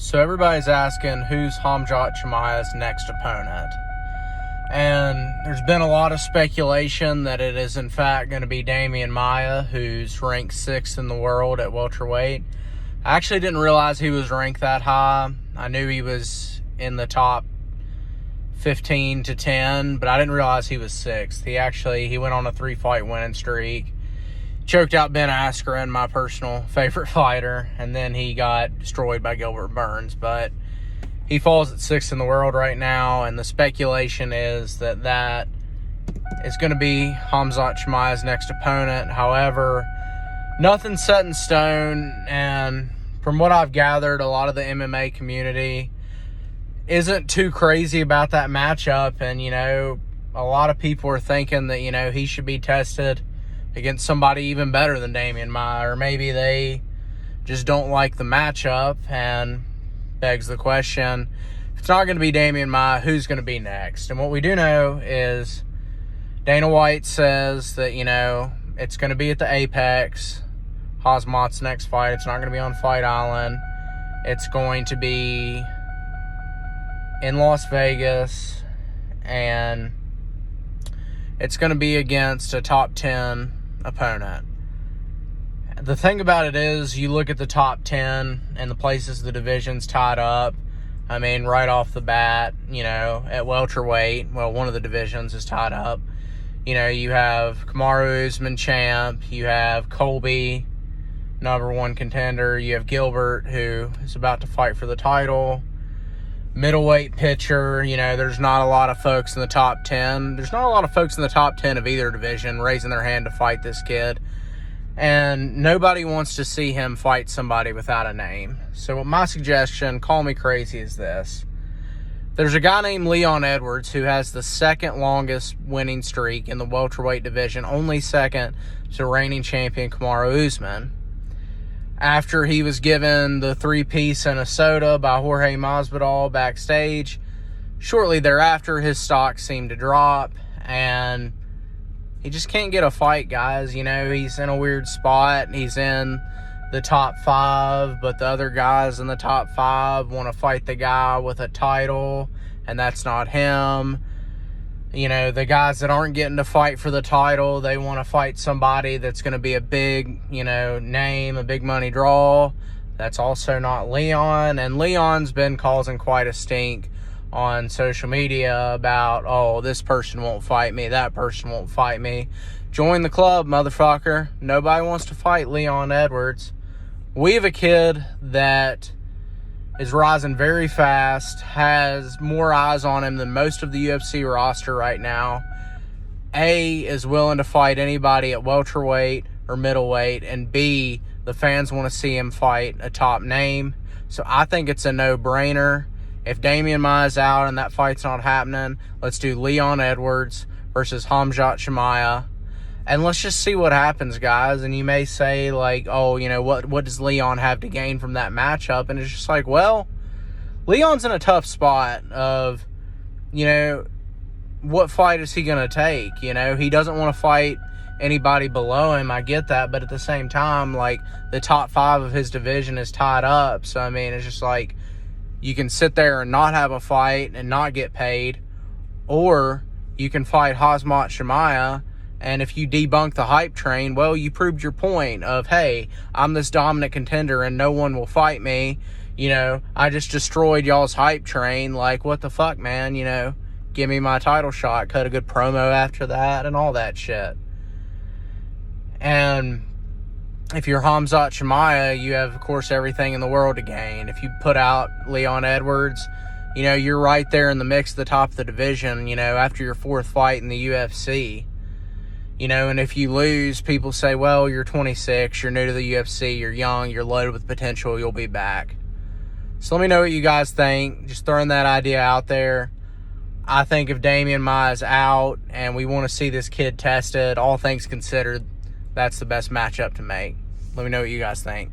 So everybody's asking who's Khamzat Chimaev's next opponent. And there's been a lot of speculation that it is in fact going to be Demian Maia, who's ranked 6th in the world at welterweight. I actually didn't realize he was ranked that high. I knew he was in the top 15 to 10, but I didn't realize he was 6th. He went on a 3-fight winning streak. Choked out Ben Askren, my personal favorite fighter, and then he got destroyed by Gilbert Burns. But he falls at 6th in the world right now, and the speculation is that is going to be Khamzat Chimaev's next opponent. However, nothing's set in stone, and from what I've gathered, a lot of the MMA community isn't too crazy about that matchup, and, a lot of people are thinking that, he should be tested against somebody even better than Demian Maia, or maybe they just don't like the matchup, and begs the question, if it's not going to be Demian Maia, who's going to be next? And what we do know is Dana White says that, it's going to be at the Apex, Khamzat's next fight. It's not going to be on Fight Island. It's going to be in Las Vegas, and it's going to be against a top 10 opponent. The thing about it is, you look at the top 10 and the places the division's tied up. I mean, right off the bat, at welterweight, one of the divisions is tied up. You have Kamaru Usman champ, you have Colby, number 1 contender, you have Gilbert, who is about to fight for the title. Middleweight pitcher, there's not a lot of folks in the top 10. There's not a lot of folks in the top 10 of either division raising their hand to fight this kid. And nobody wants to see him fight somebody without a name. So my suggestion, call me crazy, is this. There's a guy named Leon Edwards who has the 2nd longest winning streak in the welterweight division, only second to reigning champion Kamaru Usman. After he was given the 3-piece and a soda by Jorge Masvidal backstage, shortly thereafter his stock seemed to drop, and he just can't get a fight, guys. He's in a weird spot. He's in the top 5, but the other guys in the top 5 want to fight the guy with a title, and that's not him. The guys that aren't getting to fight for the title, they want to fight somebody that's going to be a big, name, a big money draw. That's also not Leon. And Leon's been causing quite a stink on social media about, oh, this person won't fight me, that person won't fight me. Join the club, motherfucker. Nobody wants to fight Leon Edwards. We have a kid that is rising very fast, has more eyes on him than most of the UFC roster right now. A, is willing to fight anybody at welterweight or middleweight, and B, the fans want to see him fight a top name. So I think it's a no-brainer. If Demian Maia's out and that fight's not happening, let's do Leon Edwards versus Khamzat Chimaev. And let's just see what happens, guys. And you may say, what does Leon have to gain from that matchup? And it's just like, well, Leon's in a tough spot of, what fight is he going to take? He doesn't want to fight anybody below him. I get that. But at the same time, the top 5 of his division is tied up. So, I mean, it's just like, you can sit there and not have a fight and not get paid. Or you can fight Khamzat Chimaev. And if you debunk the hype train, well, you proved your point of, hey, I'm this dominant contender and no one will fight me. I just destroyed y'all's hype train. What the fuck, man? Give me my title shot. Cut a good promo after that and all that shit. And if you're Khamzat Chimaev, you have, of course, everything in the world to gain. If you put out Leon Edwards, you're right there in the mix at the top of the division, after your 4th fight in the UFC. And if you lose, people say, well, you're 26, you're new to the UFC, you're young, you're loaded with potential, you'll be back. So let me know what you guys think. Just throwing that idea out there. I think if Demian Maia is out and we want to see this kid tested, all things considered, that's the best matchup to make. Let me know what you guys think.